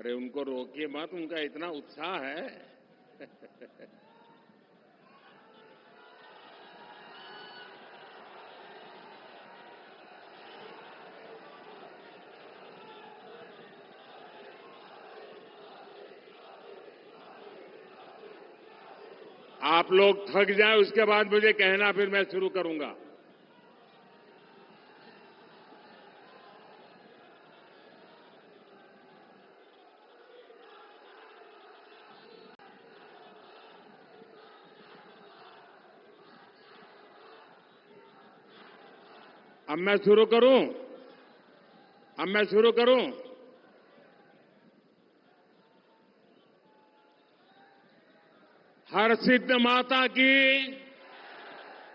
अरे उनको रोकिए मत, उनका इतना उत्साह है। आप लोग थक जाए उसके बाद मुझे कहना, फिर मैं शुरू करूंगा। अब मैं शुरू करूं? अब मैं शुरू करूं? हर सिद्ध माता की,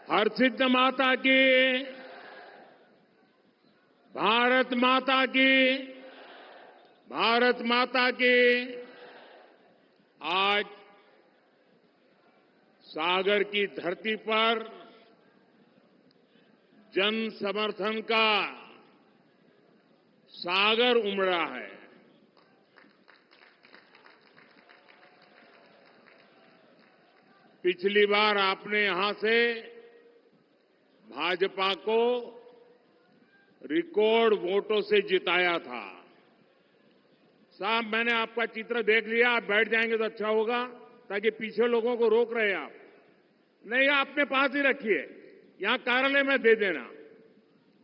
हर सिद्ध माता की, भारत माता की, भारत माता की। आज सागर की धरती पर जन समर्थन का सागर उमड़ा है। पिछली बार आपने यहां से भाजपा को रिकॉर्ड वोटों से जिताया था। साहब, मैंने आपका चित्र देख लिया। आप बैठ जाएंगे तो अच्छा होगा, ताकि पीछे लोगों को रोक रहे हैं आप। नहीं, आप अपने पास ही रखिए, यहां कार्यालय में दे देना,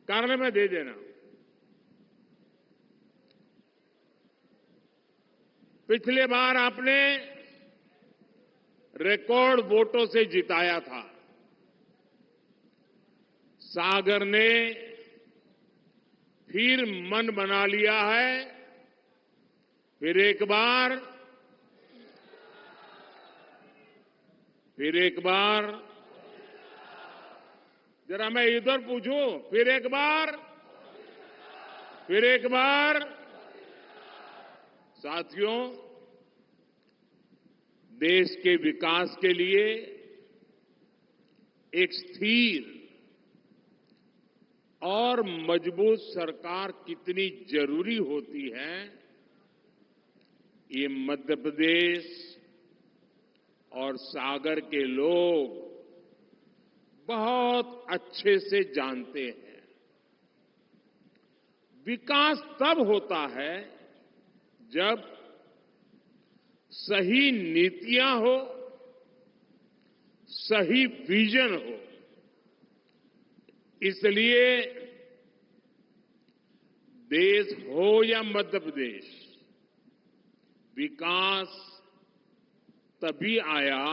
कार्यालय में दे देना। पिछले बार आपने रिकॉर्ड वोटों से जिताया था। सागर ने फिर मन बना लिया है। फिर एक बार, जरा मैं इधर पूछूं, फिर एक बार। साथियों, देश के विकास के लिए एक स्थिर और मजबूत सरकार कितनी जरूरी होती है, ये मध्य प्रदेश और सागर के लोग बहुत अच्छे से जानते हैं। विकास तब होता है जब सही नीतियां हो, सही विजन हो। इसलिए देश हो या मध्य प्रदेश, विकास तभी आया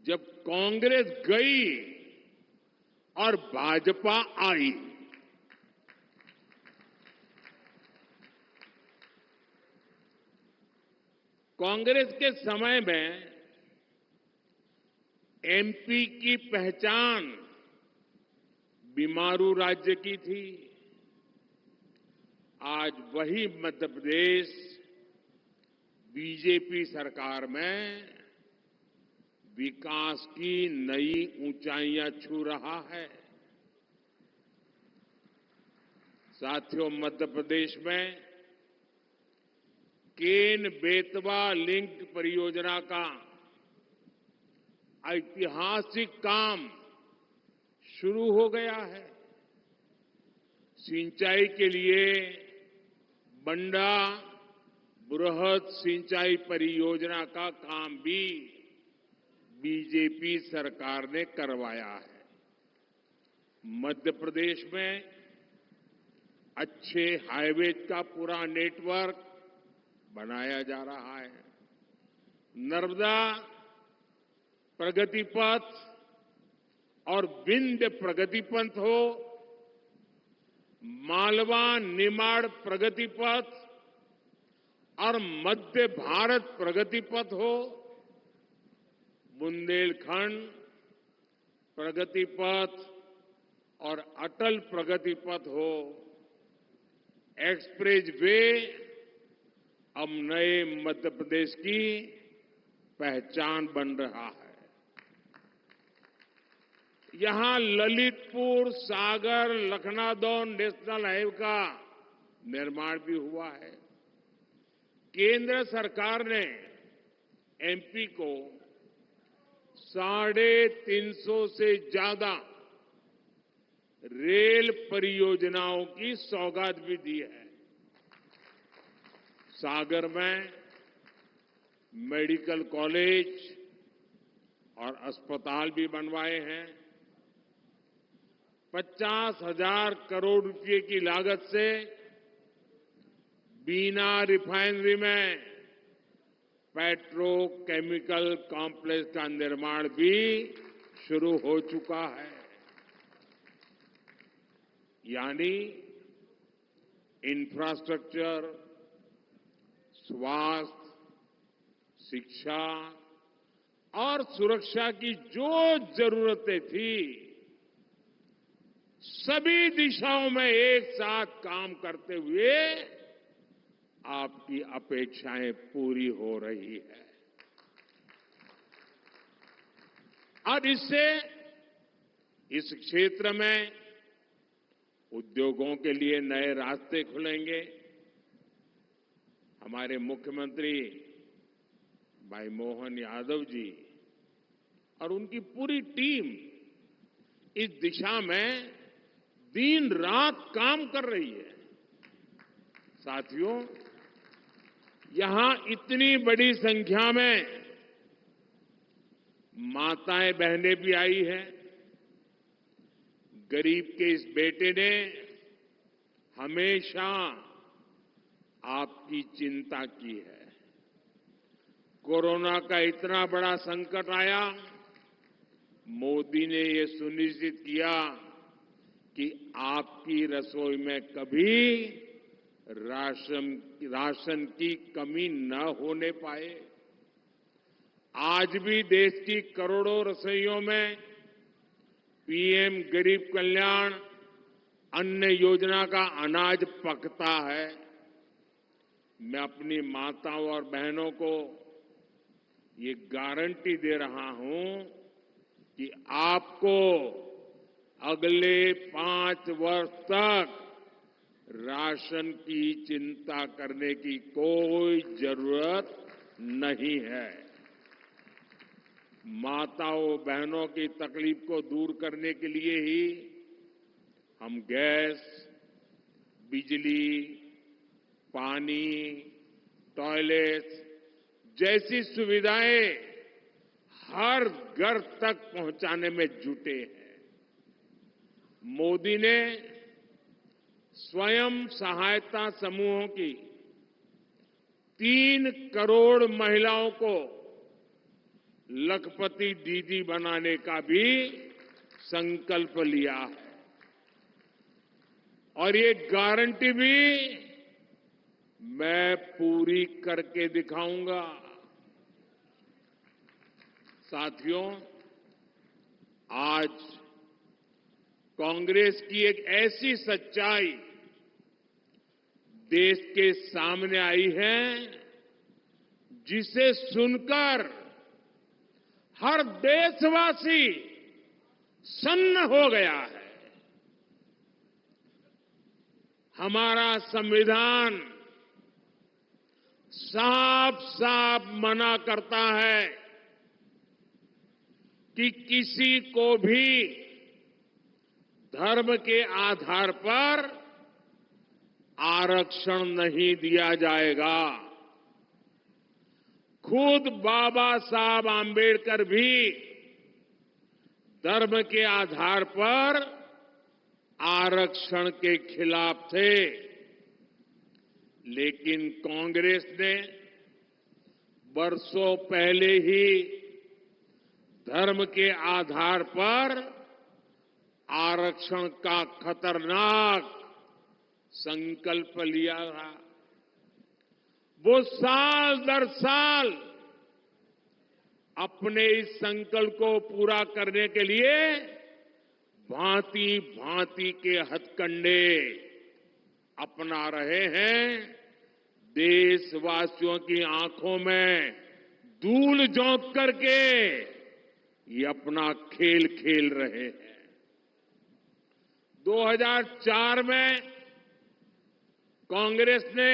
जब कांग्रेस गई और भाजपा आई। कांग्रेस के समय में एमपी की पहचान बीमारू राज्य की थी। आज वही मध्य प्रदेश बीजेपी सरकार में विकास की नई ऊंचाइयां छू रहा है। साथियों, मध्य प्रदेश में केन बेतवा लिंक परियोजना का ऐतिहासिक काम शुरू हो गया है। सिंचाई के लिए बंडा बृहद सिंचाई परियोजना का काम भी बीजेपी सरकार ने करवाया है। मध्य प्रदेश में अच्छे हाईवेज का पूरा नेटवर्क बनाया जा रहा है। नर्मदा प्रगति पथ और विंध्य प्रगति पथ हो, मालवा निमाड़ प्रगति पथ और मध्य भारत प्रगति पथ हो, बुंदेलखंड प्रगति पथ और अटल प्रगति पथ हो, एक्सप्रेस वे अब नए मध्य प्रदेश की पहचान बन रहा है। यहां ललितपुर सागर लखनादौन नेशनल हाईवे का निर्माण भी हुआ है। केंद्र सरकार ने एमपी को 350 से ज्यादा रेल परियोजनाओं की सौगात भी दी है। सागर में मेडिकल कॉलेज और अस्पताल भी बनवाए हैं। 50,000 करोड़ रुपए की लागत से बीना रिफाइनरी में पेट्रोकेमिकल कॉम्प्लेक्स का निर्माण भी शुरू हो चुका है। यानी इंफ्रास्ट्रक्चर, स्वास्थ्य, शिक्षा और सुरक्षा की जो जरूरतें थी, सभी दिशाओं में एक साथ काम करते हुए आपकी अपेक्षाएं पूरी हो रही है। और इससे इस क्षेत्र में उद्योगों के लिए नए रास्ते खुलेंगे। हमारे मुख्यमंत्री भाई मोहन यादव जी और उनकी पूरी टीम इस दिशा में दिन रात काम कर रही है। साथियों, यहां इतनी बड़ी संख्या में माताएं बहनें भी आई हैं। गरीब के इस बेटे ने हमेशा आपकी चिंता की है। कोरोना का इतना बड़ा संकट आया, मोदी ने ये सुनिश्चित किया कि आपकी रसोई में कभी राशन की कमी न होने पाए। आज भी देश की करोड़ों रसोइयों में पीएम गरीब कल्याण अन्न योजना का अनाज पकता है। मैं अपनी माताओं और बहनों को ये गारंटी दे रहा हूं कि आपको अगले 5 वर्ष तक राशन की चिंता करने की कोई जरूरत नहीं है। माताओं बहनों की तकलीफ को दूर करने के लिए ही हम गैस, बिजली, पानी, टॉयलेट जैसी सुविधाएं हर घर तक पहुंचाने में जुटे हैं। मोदी ने स्वयं सहायता समूहों की 3 करोड़ महिलाओं को लखपति दीदी बनाने का भी संकल्प लिया है। और ये गारंटी भी मैं पूरी करके दिखाऊंगा। साथियों, आज कांग्रेस की एक ऐसी सच्चाई देश के सामने आई है जिसे सुनकर हर देशवासी सन्न हो गया है। हमारा संविधान साफ साफ मना करता है कि किसी को भी धर्म के आधार पर आरक्षण नहीं दिया जाएगा। खुद बाबा साहब आंबेडकर भी धर्म के आधार पर आरक्षण के खिलाफ थे, लेकिन कांग्रेस ने वर्षों पहले ही धर्म के आधार पर आरक्षण का खतरनाक संकल्प लिया था। वो साल दर साल अपने इस संकल्प को पूरा करने के लिए भांति भांति के हथकंडे अपना रहे हैं। देशवासियों की आंखों में धूल झोंक करके ये अपना खेल खेल रहे हैं। 2004 में कांग्रेस ने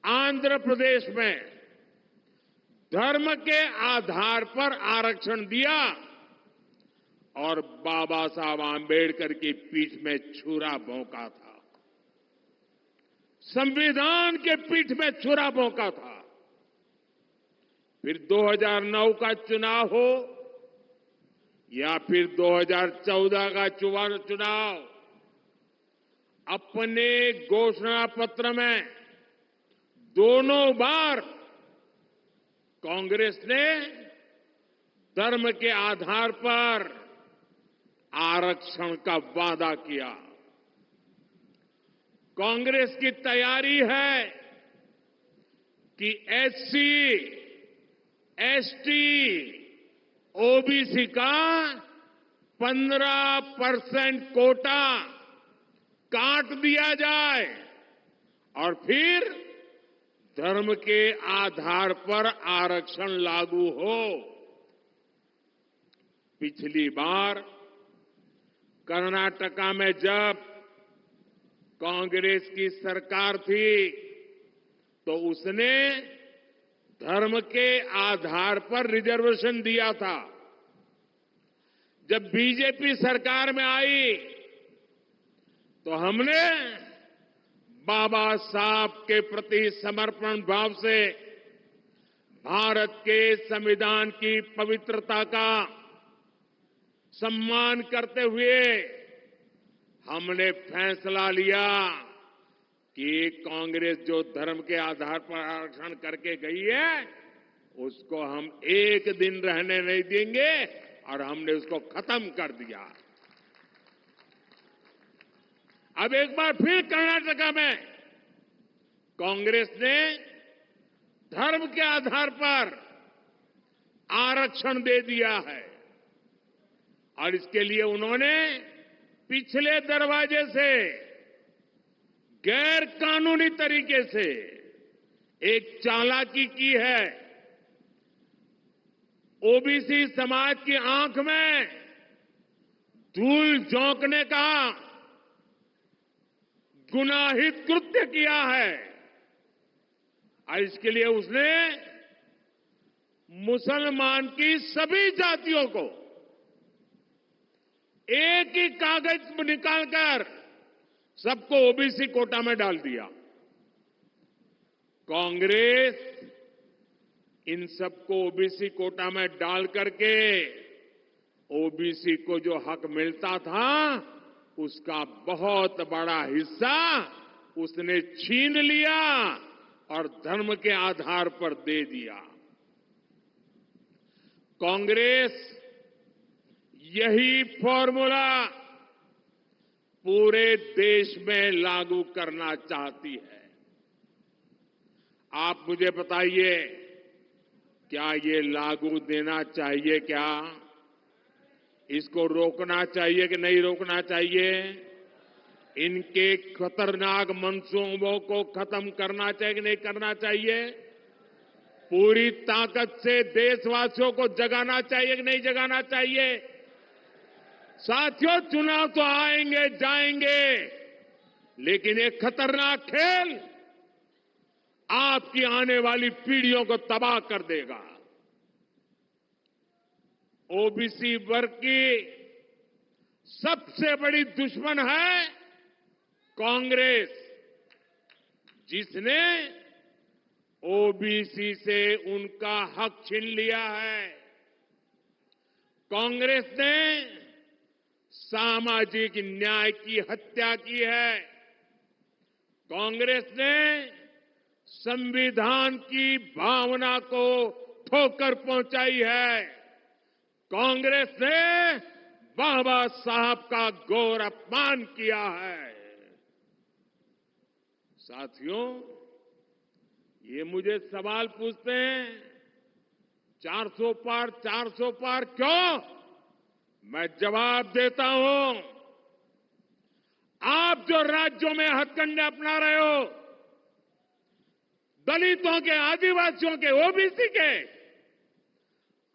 आंध्र प्रदेश में धर्म के आधार पर आरक्षण दिया और बाबा साहब आंबेडकर की पीठ में छुरा भोंका था। संविधान के पीठ में छुरा भोंका था। फिर 2009 का चुनाव हो या फिर 2014 का चुनाव, अपने घोषणा पत्र में दोनों बार कांग्रेस ने धर्म के आधार पर आरक्षण का वादा किया। कांग्रेस की तैयारी है कि एससी, एसटी, ओबीसी का 15% कोटा काट दिया जाए और फिर धर्म के आधार पर आरक्षण लागू हो। पिछली बार कर्नाटका में जब कांग्रेस की सरकार थी तो उसने धर्म के आधार पर रिजर्वेशन दिया था। जब बीजेपी सरकार में आई तो हमने बाबा साहब के प्रति समर्पण भाव से भारत के संविधान की पवित्रता का सम्मान करते हुए हमने फैसला लिया कि कांग्रेस जो धर्म के आधार पर आरक्षण करके गई है उसको हम एक दिन रहने नहीं देंगे और हमने उसको खत्म कर दिया। अब एक बार फिर कर्नाटका में कांग्रेस ने धर्म के आधार पर आरक्षण दे दिया है और इसके लिए उन्होंने पिछले दरवाजे से गैर कानूनी तरीके से एक चालाकी की है। ओबीसी समाज की आंख में धूल झोंकने का गुनाहित कृत्य किया है और इसके लिए उसने मुसलमान की सभी जातियों को एक ही कागज निकालकर सबको ओबीसी कोटा में डाल दिया। कांग्रेस इन सबको ओबीसी कोटा में डाल करके ओबीसी को जो हक मिलता था उसका बहुत बड़ा हिस्सा उसने छीन लिया और धर्म के आधार पर दे दिया। कांग्रेस यही फॉर्मूला पूरे देश में लागू करना चाहती है। आप मुझे बताइए, क्या ये लागू देना चाहिए? क्या इसको रोकना चाहिए कि नहीं रोकना चाहिए? इनके खतरनाक मंसूबों को खत्म करना चाहिए कि नहीं करना चाहिए? पूरी ताकत से देशवासियों को जगाना चाहिए कि नहीं जगाना चाहिए? साथियों, चुनाव तो आएंगे जाएंगे, लेकिन एक खतरनाक खेल आपकी आने वाली पीढ़ियों को तबाह कर देगा। ओबीसी वर्ग की सबसे बड़ी दुश्मन है कांग्रेस, जिसने ओबीसी से उनका हक छीन लिया है। कांग्रेस ने सामाजिक न्याय की हत्या की है। कांग्रेस ने संविधान की भावना को ठोकर पहुंचाई है। कांग्रेस ने बाबा साहब का घोर अपमान किया है। साथियों, ये मुझे सवाल पूछते हैं 400 पार 400 पार क्यों? मैं जवाब देता हूं, आप जो राज्यों में हथकंडे अपना रहे हो, दलितों के, आदिवासियों के, ओबीसी के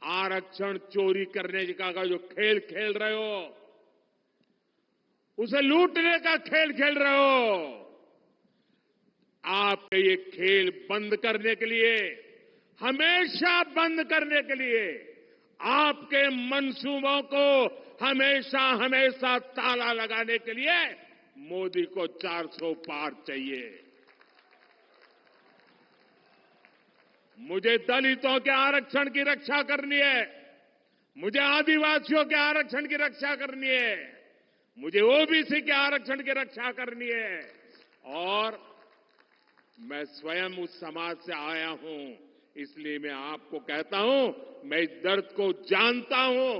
आरक्षण चोरी करने का जो खेल खेल रहे हो, उसे लूटने का खेल खेल रहे हो, आपके ये खेल बंद करने के लिए, हमेशा बंद करने के लिए, आपके मंसूबों को हमेशा हमेशा ताला लगाने के लिए मोदी को 400 पार चाहिए। मुझे दलितों के आरक्षण की रक्षा करनी है, मुझे आदिवासियों के आरक्षण की रक्षा करनी है, मुझे ओबीसी के आरक्षण की रक्षा करनी है। और मैं स्वयं उस समाज से आया हूं, इसलिए मैं आपको कहता हूं, मैं इस दर्द को जानता हूं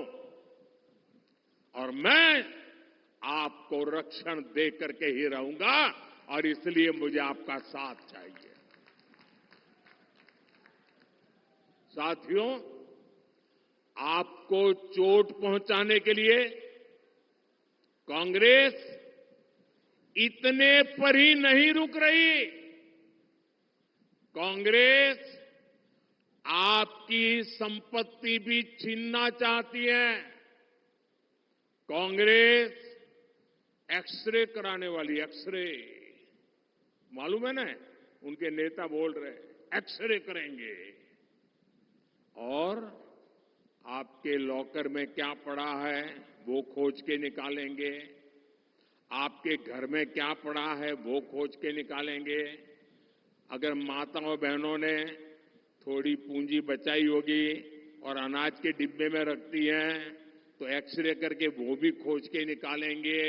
और मैं आपको रक्षण दे करके ही रहूंगा और इसलिए मुझे आपका साथ चाहिए। साथियों, आपको चोट पहुंचाने के लिए कांग्रेस इतने पर ही नहीं रुक रही। कांग्रेस आपकी संपत्ति भी छीनना चाहती है। कांग्रेस एक्सरे कराने वाली, एक्सरे मालूम है ना, उनके नेता बोल रहे एक्सरे करेंगे और आपके लॉकर में क्या पड़ा है वो खोज के निकालेंगे, आपके घर में क्या पड़ा है वो खोज के निकालेंगे। अगर माताओं बहनों ने थोड़ी पूंजी बचाई होगी और अनाज के डिब्बे में रखती हैं तो एक्सरे करके वो भी खोज के निकालेंगे।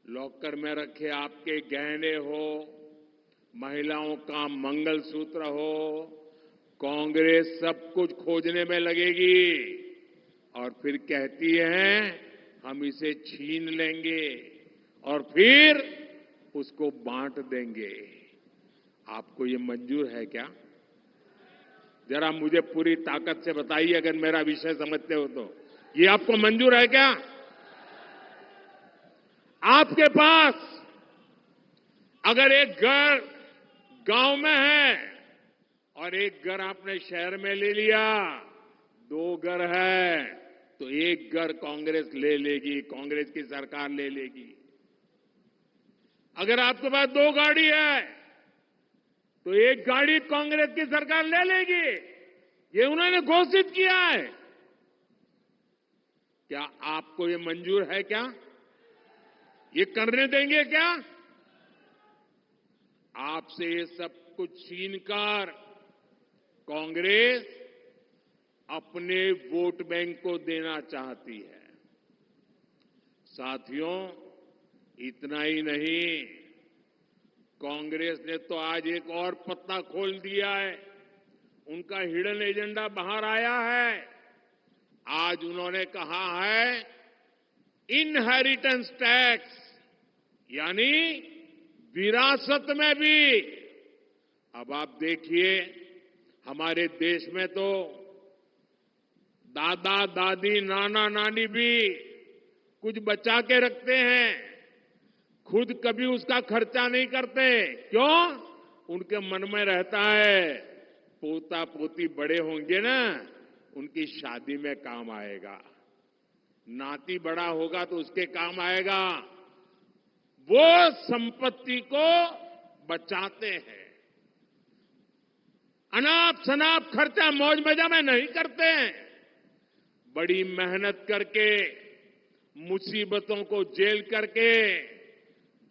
लॉकर में रखे आपके गहने हो, महिलाओं का मंगलसूत्र हो, कांग्रेस सब कुछ खोजने में लगेगी और फिर कहती है हम इसे छीन लेंगे और फिर उसको बांट देंगे। आपको ये मंजूर है क्या? जरा मुझे पूरी ताकत से बताइए, अगर मेरा विषय समझते हो तो ये आपको मंजूर है क्या? आपके पास अगर एक घर गांव में है और एक घर आपने शहर में ले लिया, दो घर है तो एक घर कांग्रेस ले लेगी, कांग्रेस की सरकार ले लेगी। अगर आपके पास दो गाड़ी है तो एक गाड़ी कांग्रेस की सरकार ले लेगी। ये उन्होंने घोषित किया है। क्या आपको ये मंजूर है क्या? ये करने देंगे क्या? आपसे ये सब कुछ छीनकर कांग्रेस अपने वोट बैंक को देना चाहती है। साथियों, इतना ही नहीं, कांग्रेस ने तो आज एक और पत्ता खोल दिया है। उनका हिडन एजेंडा बाहर आया है। आज उन्होंने कहा है इनहेरिटेंस टैक्स, यानी विरासत में भी। अब आप देखिए, हमारे देश में तो दादा दादी नाना नानी भी कुछ बचा के रखते हैं, खुद कभी उसका खर्चा नहीं करते। क्यों? उनके मन में रहता है पोता पोती बड़े होंगे ना, उनकी शादी में काम आएगा, नाती बड़ा होगा तो उसके काम आएगा। वो संपत्ति को बचाते हैं, अनाप शनाप खर्चा मौज मजा में नहीं करते हैं। बड़ी मेहनत करके, मुसीबतों को झेल करके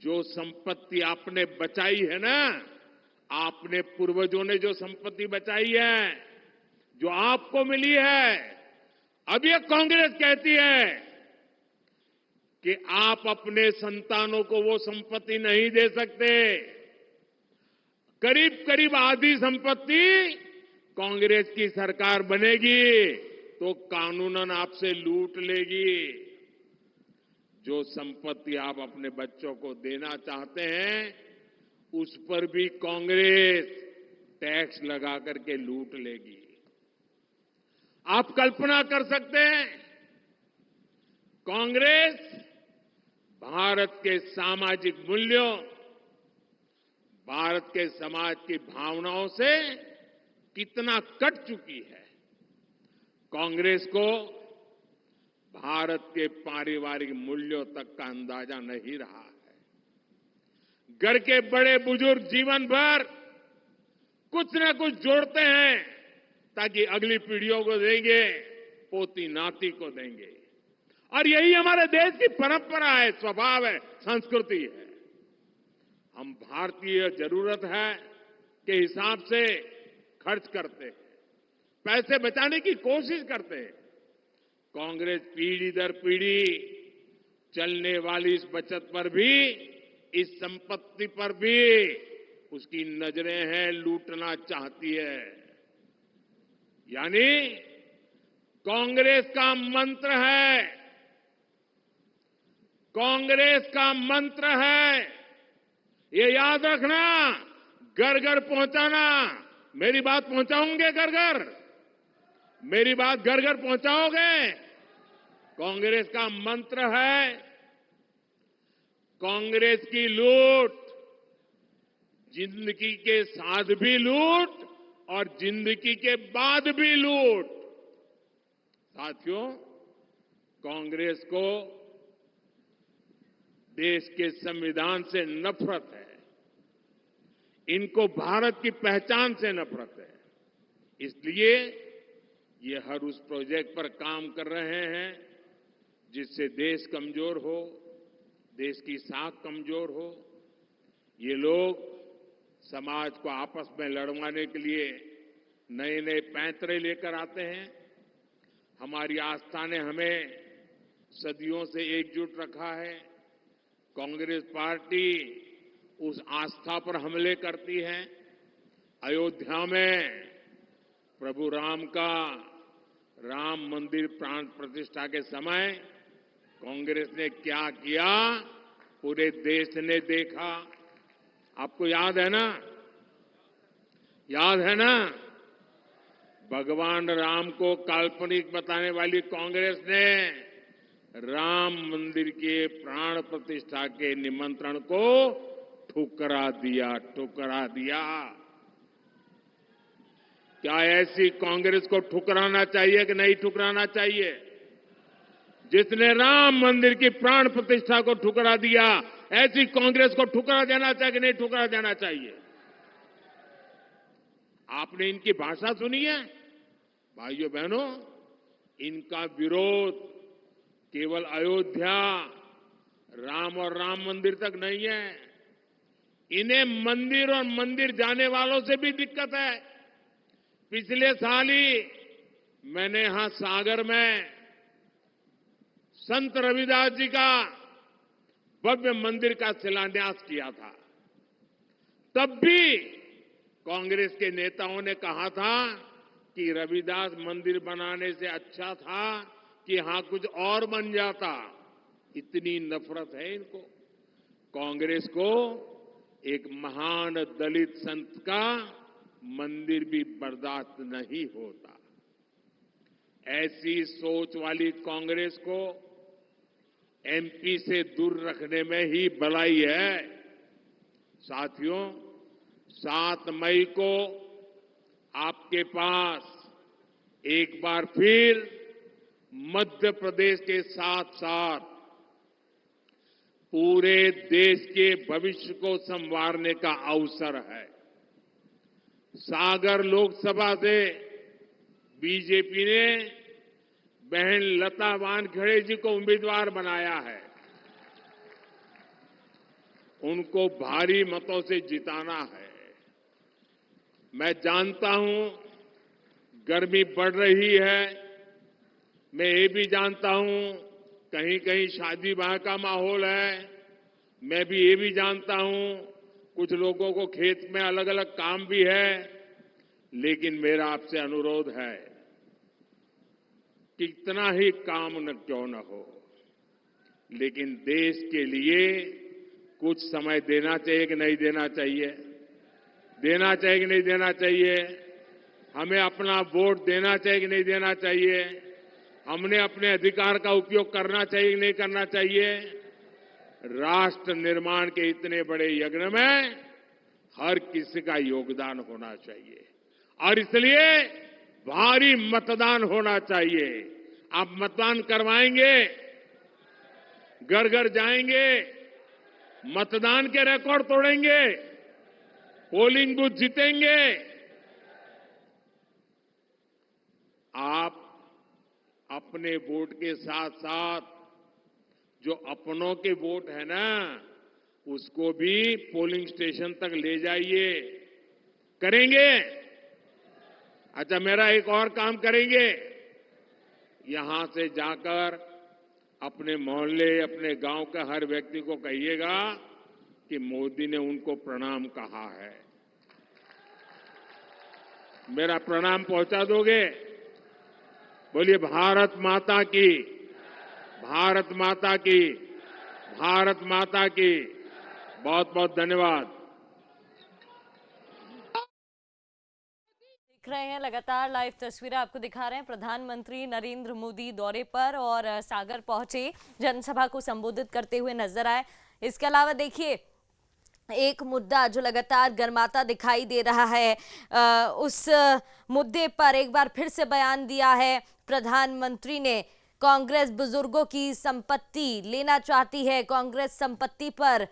जो संपत्ति आपने बचाई है ना, आपने पूर्वजों ने जो संपत्ति बचाई है, जो आपको मिली है, अब ये कांग्रेस कहती है कि आप अपने संतानों को वो संपत्ति नहीं दे सकते। करीब करीब आधी संपत्ति कांग्रेस की सरकार बनेगी तो कानूनन आपसे लूट लेगी। जो संपत्ति आप अपने बच्चों को देना चाहते हैं, उस पर भी कांग्रेस टैक्स लगा करके लूट लेगी। आप कल्पना कर सकते हैं, कांग्रेस भारत के सामाजिक मूल्यों, भारत के समाज की भावनाओं से कितना कट चुकी है। कांग्रेस को भारत के पारिवारिक मूल्यों तक का अंदाजा नहीं रहा है। घर के बड़े बुजुर्ग जीवन भर कुछ न कुछ जोड़ते हैं ताकि अगली पीढ़ियों को देंगे, पोती नाती को देंगे। और यही हमारे देश की परंपरा है, स्वभाव है, संस्कृति है। हम भारतीय जरूरत है के हिसाब से खर्च करते हैं, पैसे बचाने की कोशिश करते हैं। कांग्रेस पीढ़ी दर पीढ़ी चलने वाली इस बचत पर भी, इस संपत्ति पर भी उसकी नजरें हैं, लूटना चाहती है। यानी कांग्रेस का मंत्र है, कांग्रेस का मंत्र है, ये याद रखना, घर घर पहुंचाना। मेरी बात पहुंचाओगे घर घर? मेरी बात घर घर पहुंचाओगे? कांग्रेस का मंत्र है, कांग्रेस की लूट, जिंदगी के साथ भी लूट और जिंदगी के बाद भी लूट। साथियों, कांग्रेस को देश के संविधान से नफरत है, इनको भारत की पहचान से नफरत है। इसलिए ये हर उस प्रोजेक्ट पर काम कर रहे हैं जिससे देश कमजोर हो, देश की साख कमजोर हो। ये लोग समाज को आपस में लड़वाने के लिए नए नए पैंतरे लेकर आते हैं। हमारी आस्था ने हमें सदियों से एकजुट रखा है। कांग्रेस पार्टी उस आस्था पर हमले करती है। अयोध्या में प्रभु राम का राम मंदिर प्राण प्रतिष्ठा के समय कांग्रेस ने क्या किया, पूरे देश ने देखा। आपको याद है ना? याद है ना? भगवान राम को काल्पनिक बताने वाली कांग्रेस ने राम मंदिर के प्राण प्रतिष्ठा के निमंत्रण को ठुकरा दिया, ठुकरा दिया। क्या ऐसी कांग्रेस को ठुकराना चाहिए कि नहीं ठुकराना चाहिए? जिसने राम मंदिर की प्राण प्रतिष्ठा को ठुकरा दिया, ऐसी कांग्रेस को ठुकरा देना चाहिए कि नहीं ठुकरा देना चाहिए? आपने इनकी भाषा सुनी है? भाइयों बहनों, इनका विरोध केवल अयोध्या, राम और राम मंदिर तक नहीं है। इन्हें मंदिर और मंदिर जाने वालों से भी दिक्कत है। पिछले साल ही मैंने यहां सागर में संत रविदास जी का भव्य मंदिर का शिलान्यास किया था। तब भी कांग्रेस के नेताओं ने कहा था कि रविदास मंदिर बनाने से अच्छा था कि यहां कुछ और बन जाता। इतनी नफरत है इनको। कांग्रेस को एक महान दलित संत का मंदिर भी बर्दाश्त नहीं होता। ऐसी सोच वाली कांग्रेस को एमपी से दूर रखने में ही भलाई है। साथियों, 7 मई को आपके पास एक बार फिर मध्य प्रदेश के साथ साथ पूरे देश के भविष्य को संवारने का अवसर है। सागर लोकसभा से बीजेपी ने बहन लता वानखेड़े जी को उम्मीदवार बनाया है। उनको भारी मतों से जिताना है। मैं जानता हूं गर्मी बढ़ रही है। मैं ये भी जानता हूं कहीं कहीं शादी ब्याह का माहौल है। मैं भी ये भी जानता हूं कुछ लोगों को खेत में अलग अलग काम भी है। लेकिन मेरा आपसे अनुरोध है, कितना ही काम न क्यों न हो, लेकिन देश के लिए कुछ समय देना चाहिए कि नहीं देना चाहिए? देना चाहिए कि नहीं देना चाहिए? हमें अपना वोट देना चाहिए कि नहीं देना चाहिए? हमने अपने अधिकार का उपयोग करना चाहिए कि नहीं करना चाहिए? राष्ट्र निर्माण के इतने बड़े यज्ञ में हर किसी का योगदान होना चाहिए और इसलिए भारी मतदान होना चाहिए। आप मतदान करवाएंगे? घर घर जाएंगे? मतदान के रिकॉर्ड तोड़ेंगे, पोलिंग बूथ जीतेंगे। आप अपने वोट के साथ साथ जो अपनों के वोट है ना, उसको भी पोलिंग स्टेशन तक ले जाइए। करेंगे? अच्छा, मेरा एक और काम करेंगे। यहां से जाकर अपने मोहल्ले, अपने गांव के हर व्यक्ति को कहिएगा कि मोदी ने उनको प्रणाम कहा है। मेरा प्रणाम पहुंचा दोगे? बोलिए भारत माता की, भारत माता की, भारत माता की। बहुत बहुत धन्यवाद। देख रहे हैं लगातार लाइव तस्वीरें आपको दिखा रहे हैं। प्रधानमंत्री नरेंद्र मोदी दौरे पर और सागर पहुंचे, जनसभा को संबोधित करते हुए नजर आए। इसके अलावा देखिए, एक मुद्दा जो लगातार गर्माता दिखाई दे रहा है, उस मुद्दे पर एक बार फिर से बयान दिया है प्रधानमंत्री ने। कांग्रेस बुजुर्गों की संपत्ति लेना चाहती है, कांग्रेस संपत्ति पर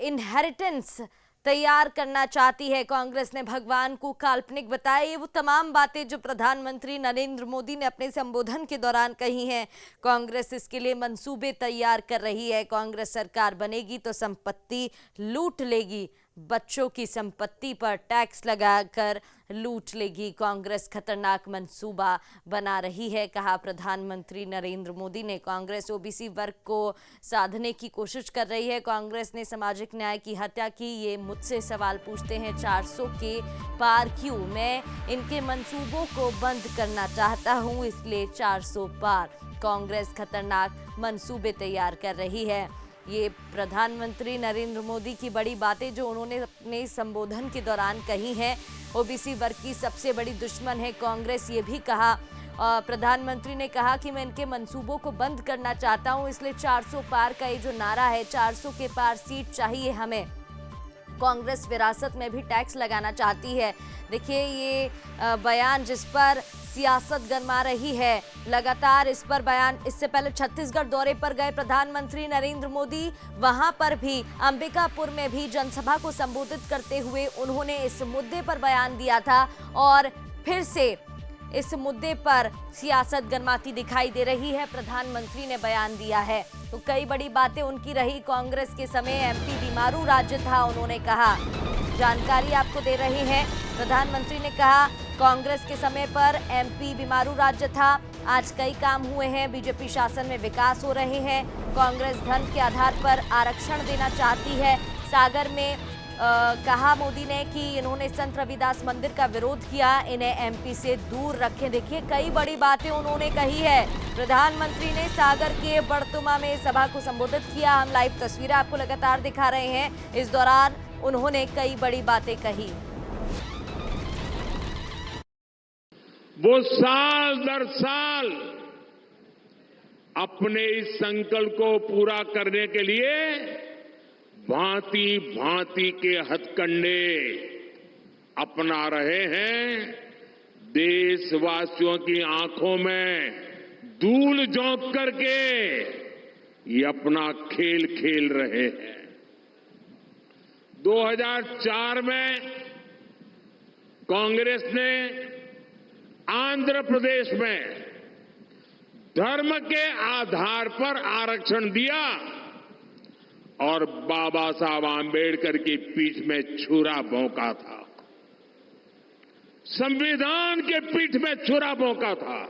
इनहेरिटेंस तैयार करना चाहती है। कांग्रेस ने भगवान को काल्पनिक बताया। ये वो तमाम बातें जो प्रधानमंत्री नरेंद्र मोदी ने अपने संबोधन के दौरान कही हैं। कांग्रेस इसके लिए मंसूबे तैयार कर रही है। कांग्रेस सरकार बनेगी तो संपत्ति लूट लेगी, बच्चों की संपत्ति पर टैक्स लगाकर लूट लेगी। कांग्रेस खतरनाक मंसूबा बना रही है, कहा प्रधानमंत्री नरेंद्र मोदी ने। कांग्रेस ओबीसी वर्ग को साधने की कोशिश कर रही है। कांग्रेस ने सामाजिक न्याय की हत्या की। ये मुझसे सवाल पूछते हैं 400 के पार क्यों? मैं इनके मंसूबों को बंद करना चाहता हूं, इसलिए 400 पार। कांग्रेस खतरनाक मंसूबे तैयार कर रही है। ये प्रधानमंत्री नरेंद्र मोदी की बड़ी बातें जो उन्होंने अपने संबोधन के दौरान कही हैं। ओबीसी वर्ग की सबसे बड़ी दुश्मन है कांग्रेस, ये भी कहा। प्रधानमंत्री ने कहा कि मैं इनके मंसूबों को बंद करना चाहता हूं, इसलिए 400 पार का ये जो नारा है, 400 के पार सीट चाहिए हमें। कांग्रेस विरासत में भी टैक्स लगाना चाहती है। देखिए, ये बयान जिस पर सियासत गरमा रही है, लगातार इस पर बयान। इससे पहले छत्तीसगढ़ दौरे पर गए प्रधानमंत्री नरेंद्र मोदी, वहां पर भी अंबिकापुर में भी जनसभा को संबोधित करते हुए उन्होंने इस मुद्दे पर बयान दिया था और फिर से इस मुद्दे पर सियासत गरमाती दिखाई दे रही है। प्रधानमंत्री ने बयान दिया है तो कई बड़ी बातें उनकी रही। कांग्रेस के समय एमपी बीमारू राज्य था, उन्होंने कहा। जानकारी आपको दे रहे हैं। प्रधानमंत्री ने कहा कांग्रेस के समय पर एमपी बीमारू राज्य था, आज कई काम हुए हैं, बीजेपी शासन में विकास हो रहे हैं। कांग्रेस धर्म के आधार पर आरक्षण देना चाहती है। सागर में कहा मोदी ने कि इन्होंने संत रविदास मंदिर का विरोध किया, इन्हें एमपी से दूर रखें। देखिए, कई बड़ी बातें उन्होंने कही है। प्रधानमंत्री ने सागर के बड़तुमा में सभा को संबोधित किया। हम लाइव तस्वीरें आपको लगातार दिखा रहे हैं। इस दौरान उन्होंने कई बड़ी बातें कही। वो साल दर साल अपने इस संकल्प को पूरा करने के लिए भांति भांति के हथकंडे अपना रहे हैं। देशवासियों की आंखों में धूल झोंक करके ये अपना खेल खेल रहे हैं। 2004 में कांग्रेस ने आंध्र प्रदेश में धर्म के आधार पर आरक्षण दिया और बाबा साहब आंबेडकर की पीठ में छुरा भोंका था, संविधान के पीठ में छुरा भोंका था।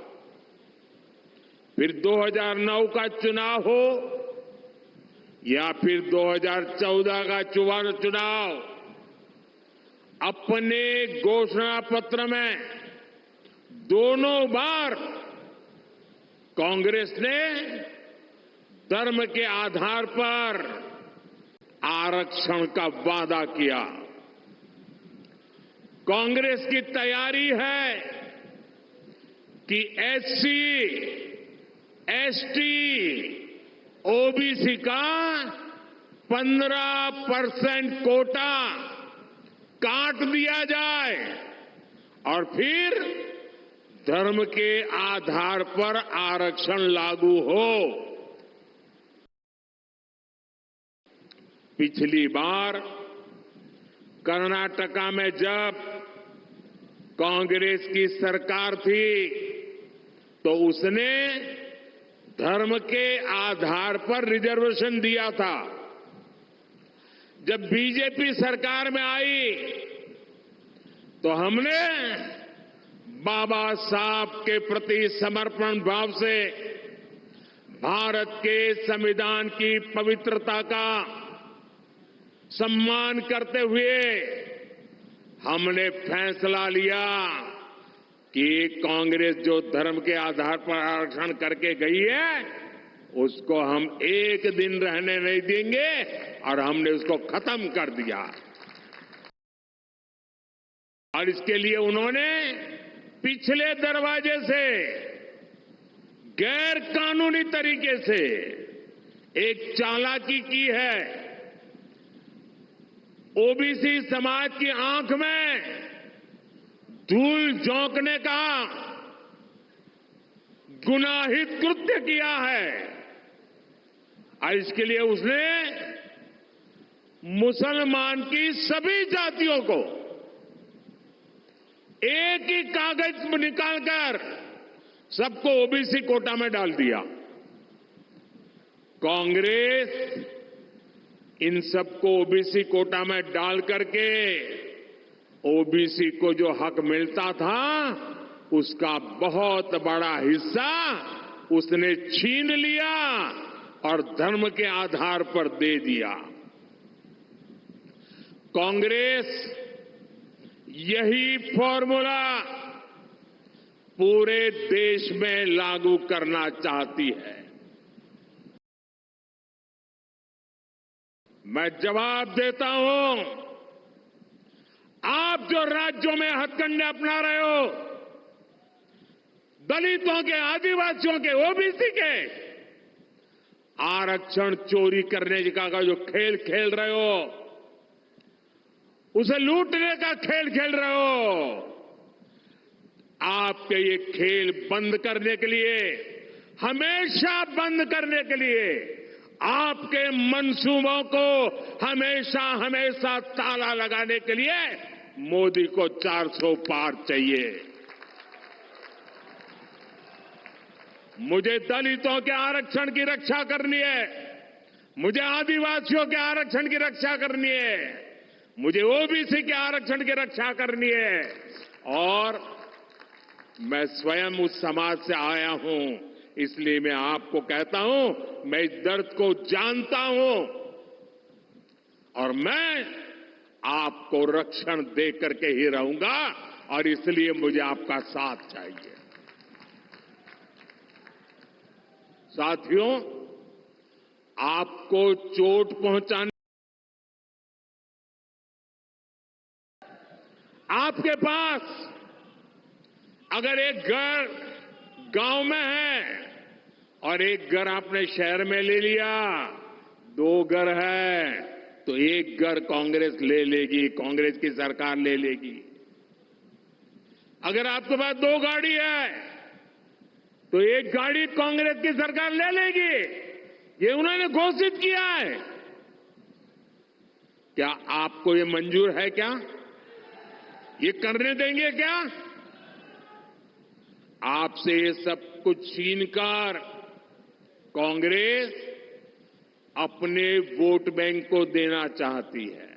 फिर 2009 का चुनाव हो या फिर 2014 का चुनाव, अपने घोषणा पत्र में दोनों बार कांग्रेस ने धर्म के आधार पर आरक्षण का वादा किया। कांग्रेस की तैयारी है कि एससी, एसटी, ओबीसी का 15% कोटा काट दिया जाए और फिर धर्म के आधार पर आरक्षण लागू हो। पिछली बार कर्नाटका में जब कांग्रेस की सरकार थी तो उसने धर्म के आधार पर रिजर्वेशन दिया था। जब बीजेपी सरकार में आई तो हमने बाबा साहब के प्रति समर्पण भाव से भारत के संविधान की पवित्रता का सम्मान करते हुए हमने फैसला लिया कि कांग्रेस जो धर्म के आधार पर आरक्षण करके गई है उसको हम एक दिन रहने नहीं देंगे और हमने उसको खत्म कर दिया। और इसके लिए उन्होंने पिछले दरवाजे से गैर कानूनी तरीके से एक चालाकी की है। ओबीसी समाज की आंख में धूल झोंकने का गुनाहित कृत्य किया है और इसके लिए उसने मुसलमान की सभी जातियों को एक ही कागज निकालकर सबको ओबीसी कोटा में डाल दिया। कांग्रेस इन सबको ओबीसी कोटा में डाल करके ओबीसी को जो हक मिलता था उसका बहुत बड़ा हिस्सा उसने छीन लिया और धर्म के आधार पर दे दिया। कांग्रेस यही फॉर्मूला पूरे देश में लागू करना चाहती है। मैं जवाब देता हूं, आप जो राज्यों में हथकंडे अपना रहे हो, दलितों के, आदिवासियों के, ओबीसी के आरक्षण चोरी करने का जो खेल खेल रहे हो, उसे लूटने का खेल खेल रहे हो, आपके ये खेल बंद करने के लिए, हमेशा बंद करने के लिए, आपके मंसूबों को हमेशा हमेशा ताला लगाने के लिए मोदी को 400 पार चाहिए। मुझे दलितों के आरक्षण की रक्षा करनी है, मुझे आदिवासियों के आरक्षण की रक्षा करनी है, मुझे ओबीसी के आरक्षण की रक्षा करनी है और मैं स्वयं उस समाज से आया हूं, इसलिए मैं आपको कहता हूं, मैं इस दर्द को जानता हूं और मैं आपको रक्षण दे करके ही रहूंगा और इसलिए मुझे आपका साथ चाहिए। साथियों, आपको चोट पहुंचाने, आपके पास अगर एक घर गांव में है और एक घर आपने शहर में ले लिया, 2 घर है तो एक घर कांग्रेस ले लेगी, कांग्रेस की सरकार ले लेगी। अगर आपके पास 2 गाड़ी है तो एक गाड़ी कांग्रेस की सरकार ले लेगी। ये उन्होंने घोषित किया है। क्या आपको ये मंजूर है? क्या ये करने देंगे? क्या आपसे ये सब कुछ छीनकर कांग्रेस अपने वोट बैंक को देना चाहती है?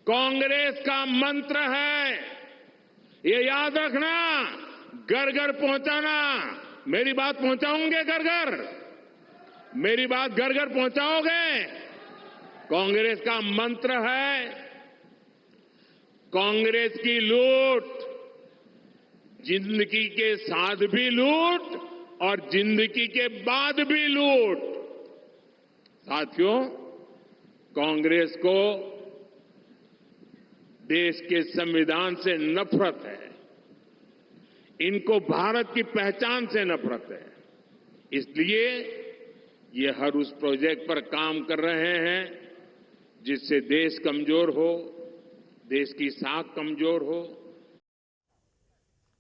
कांग्रेस का मंत्र है, ये याद रखना, घर घर पहुंचाना। मेरी बात पहुंचाओगे घर घर? मेरी बात घर घर पहुंचाओगे? कांग्रेस का मंत्र है, कांग्रेस की लूट, जिंदगी के साथ भी लूट और जिंदगी के बाद भी लूट। साथियों, कांग्रेस को देश के संविधान से नफरत है, इनको भारत की पहचान से नफरत है, इसलिए ये हर उस प्रोजेक्ट पर काम कर रहे हैं जिससे देश कमजोर हो, देश की साख कमजोर हो,